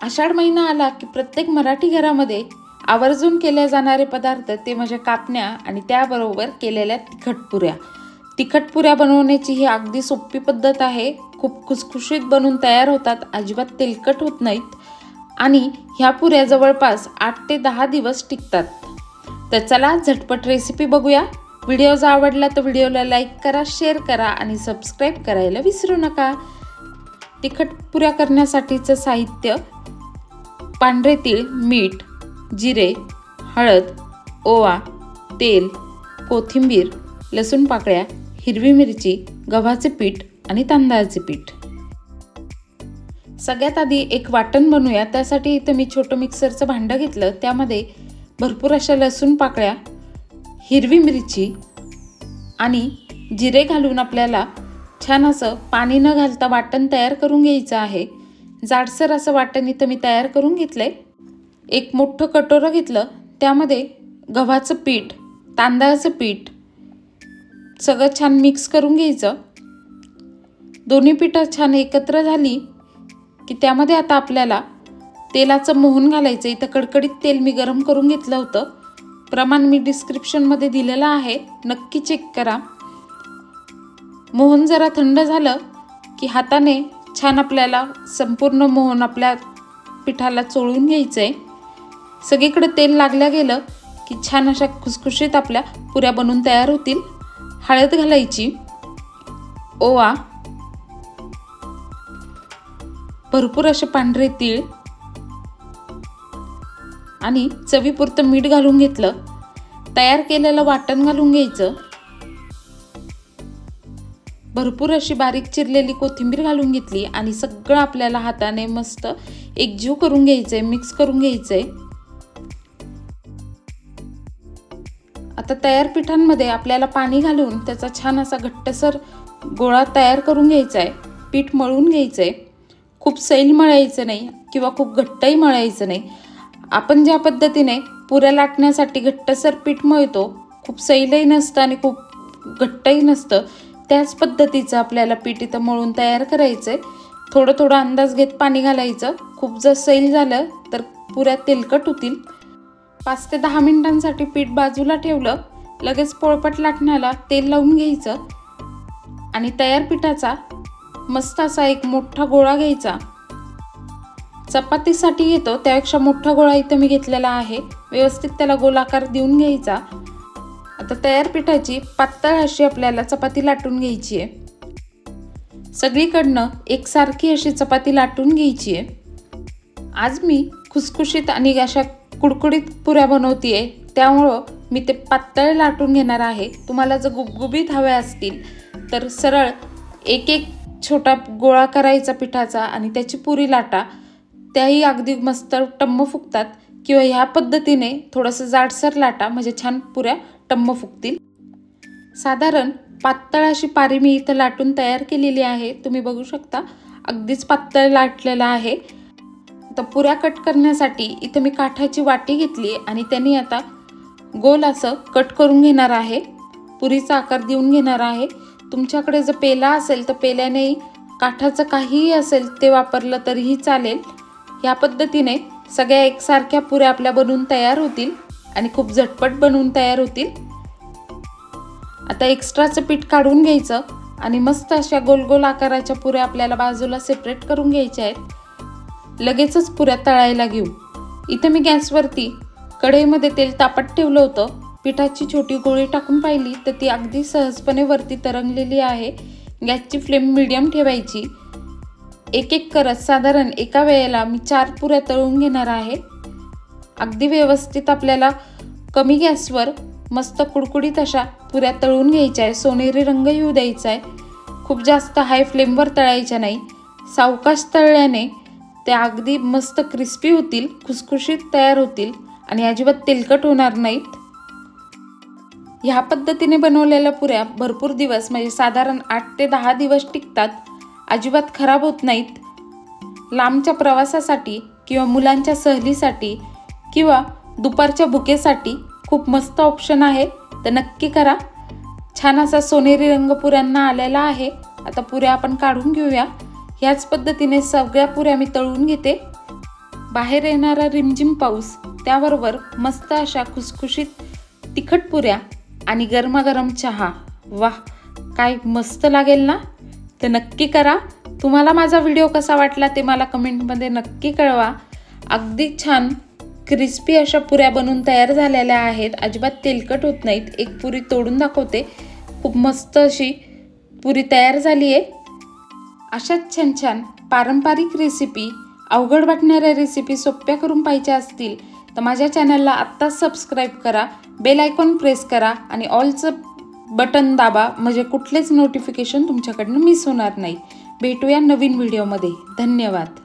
आषाढ महिना आला की प्रत्येक मराठी घरामध्ये आवर्जून केले जाणारे पदार्थ ते म्हणजे कापण्या आणि त्याबरोबर केलेल्या तिखटपुऱ्या. तिखटपुऱ्या बनवण्याची ही अगदी सोपी पद्धत आहे. खूप खुसखुशीत बनून तयार होतात, अजिबात तेलकट होत नाहीत आणि ह्या पुऱ्या जवळपास 8 ते 10 दिवस टिकतात. तर चला झटपट रेसिपी बघूया. व्हिडिओ जर आवडला तर व्हिडिओला लाईक करा, शेअर करा आणि सबस्क्राईब करायला विसरू नका. तिखटपुऱ्या करण्यासाठीचं साहित्य: पांढरे तीळ, मीठ, जिरे, हळद, ओवा, तेल, कोथिंबीर, लसूण पाकळ्या, हिरवी मिरची, गव्हाचे पीठ आणि तांदळाचे पीठ. सगळ्यात आधी एक वाटण बनवूया. त्यासाठी इथं मी छोटं मिक्सरचं भांडं घेतलं. त्यामध्ये भरपूर अशा लसूण पाकळ्या, हिरवी मिरची आणि जिरे घालून आपल्याला छान असं पाणी न घालता वाटण तयार करून घ्यायचं आहे. जाडसर असं वाटण इथं मी तयार करून घेतलंय. एक मोठं कटोरं घेतलं. त्यामध्ये गव्हाचं पीठ, तांदळाचं पीठ सगळं छान मिक्स करून घ्यायचं. दोन्ही पिठं छान एकत्र झाली की त्यामध्ये आता आपल्याला तेलाचं मोहन घालायचं. इथं कडकडीत तेल मी गरम करून घेतलं होतं. प्रमाण मी डिस्क्रिप्शनमध्ये दिलेलं आहे, नक्की चेक करा. मोहन जरा थंड झालं की हाताने छान आपल्याला संपूर्ण मोहन आपल्या पिठाला चोळून घ्यायचं आहे. सगळीकडे तेल लागल्या गेलं की छान अशा खुसखुशीत आपल्या पुऱ्या बनून तयार होतील. हळद घालायची, ओवा, भरपूर असे पांढरे तीळ आणि चवीपुरतं मीठ घालून घेतलं. तयार केलेलं वाटण घालून घ्यायचं. भरपूर अशी बारीक चिरलेली कोथिंबीर घालून घेतली आणि सगळं आपल्याला हाताने मस्त एकजीव करून घ्यायचंय, मिक्स करून घ्यायचंय. आता तयार पिठांमध्ये आपल्याला पाणी घालून त्याचा छान असा घट्टसर गोळा तयार करून घ्यायचा आहे. पीठ मळून घ्यायचंय. खूप सैल मळायचं नाही किंवा खूप घट्टही मळायचं नाही. आपण ज्या पद्धतीने पुऱ्या लाटण्यासाठी घट्टसर पीठ मळतो, खूप सैलही नसतं आणि खूप घट्टही नसतं, त्याच पद्धतीचं आपल्याला पीठ इथं मळून तयार करायचंय. थोडं थोडं अंदाज घेत पाणी घालायचं. खूप जर सैल झालं तर पुऱ्या तेलकट होतील. 5 ते 10 मिनिटांसाठी पीठ बाजूला ठेवलं. लगेच पोळपट लाटण्याला तेल लावून घ्यायचं आणि तयार पिठाचा मस्त असा एक मोठा गोळा घ्यायचा. चपातीसाठी घेतो त्यापेक्षा मोठा गोळा इथं मी घेतलेला आहे. व्यवस्थित त्याला गोलाकार देऊन घ्यायचा. आता तयार पिठाची पातळ अशी आपल्याला चपाती लाटून घ्यायची आहे. सगळीकडनं एकसारखी अशी चपाती लाटून घ्यायची आहे. आज मी खुसखुशीत आणि अशा कुडकुडीत पुऱ्या बनवतीये, त्यामुळं मी ते पातळ लाटून घेणार आहे. तुम्हाला जर गुबगुबीत हव्या असतील तर सरळ एक एक छोटा गोळा करायचा पिठाचा आणि त्याची पुरी लाटा. त्याही अगदी मस्त टम्म फुगतात. किंवा ह्या पद्धतीने थोडंसं जाडसर लाटा, म्हणजे छान पुऱ्या टम्म फुगतील. साधारण पातळ अशी पारी मी इथं लाटून तयार केलेली आहे. तुम्ही बघू शकता अगदीच पातळ लाटलेला आहे. तर पुऱ्या कट करण्यासाठी इथं मी काठाची वाटी घेतली आणि त्यांनी आता गोल असं कट करून घेणार आहे. पुरीचा आकार देऊन घेणार आहे. तुमच्याकडे जर पेला असेल तर पेल्याने, काठाचं काहीही असेल ते वापरलं तरीही चालेल. या पद्धतीने सगळ्या एकसारख्या पुऱ्या आपल्या बनवून तयार होतील आणि खूप झटपट बनवून तयार होतील. आता एक्स्ट्राचं पीठ काढून घ्यायचं आणि मस्त अशा गोल गोल आकाराच्या पुऱ्या आपल्याला बाजूला सेपरेट करून घ्यायच्या आहेत. लगेचच पुऱ्या तळायला घेऊ. इथे मी गॅसवरती कढईमध्ये तेल तापत ठेवलं होतं. पिठाची छोटी गोळी टाकून पाहिली तर ती अगदी सहजपणे वरती तरंगलेली आहे. गॅसची फ्लेम मीडियम ठेवायची. एक एक करत साधारण एका वेळेला मी 4 पुऱ्या तळून घेणार आहे. अगदी व्यवस्थित आपल्याला कमी गॅसवर मस्त कुडकुडीत अशा पुऱ्या तळून घ्यायच्या आहे. सोनेरी रंग येऊ द्यायचा आहे. खूप जास्त हाय फ्लेमवर तळायच्या नाही. सावकाश तळल्याने त्या अगदी मस्त क्रिस्पी होतील, खुसखुशीत तयार होतील आणि अजिबात तेलकट होणार नाहीत. ह्या पद्धतीने बनवलेल्या पुऱ्या भरपूर दिवस, म्हणजे साधारण 8 ते 10 दिवस टिकतात. अजिबात खराब होत नाहीत. लांबच्या प्रवासासाठी किंवा मुलांच्या सहलीसाठी किंवा दुपारच्या भुकेसाठी खूप मस्त ऑप्शन आहे. तर नक्की करा. छान असा सोनेरी रंग पुऱ्यांना आलेला आहे. आता पुऱ्या आपण काढून घेऊया. ह्याच पद्धतीने सगळ्या पुऱ्या मी तळून घेते. बाहेर येणारा रिमझिम पाऊस, त्याबरोबर मस्त अशा खुसखुशीत तिखट पुऱ्या आणि गरमागरम चहा, वाह काय मस्त लागेल ना. तर नक्की करा. तुम्हाला माझा व्हिडिओ कसा वाटला ते मला कमेंटमध्ये नक्की कळवा. अगदी छान क्रिस्पी अशा पुऱ्या बनून तयार झालेल्या आहेत. अजिबात तेलकट होत नाहीत. एक पुरी तोडून दाखवते. खूप मस्त अशी पुरी तयार झाली आहे. अशाच छान छान पारंपरिक रेसिपी, अवघड वाटणाऱ्या रेसिपी सोप्या करून पाहिजे असतील तर माझ्या चॅनलला आत्ताच सबस्क्राईब करा, बेल आयकॉन प्रेस करा आणि ऑलचं बटन दाबा, म्हणजे कुठलेच नोटिफिकेशन तुमच्याकडनं मिस होणार नाही. भेटूया नवीन व्हिडिओमध्ये. धन्यवाद.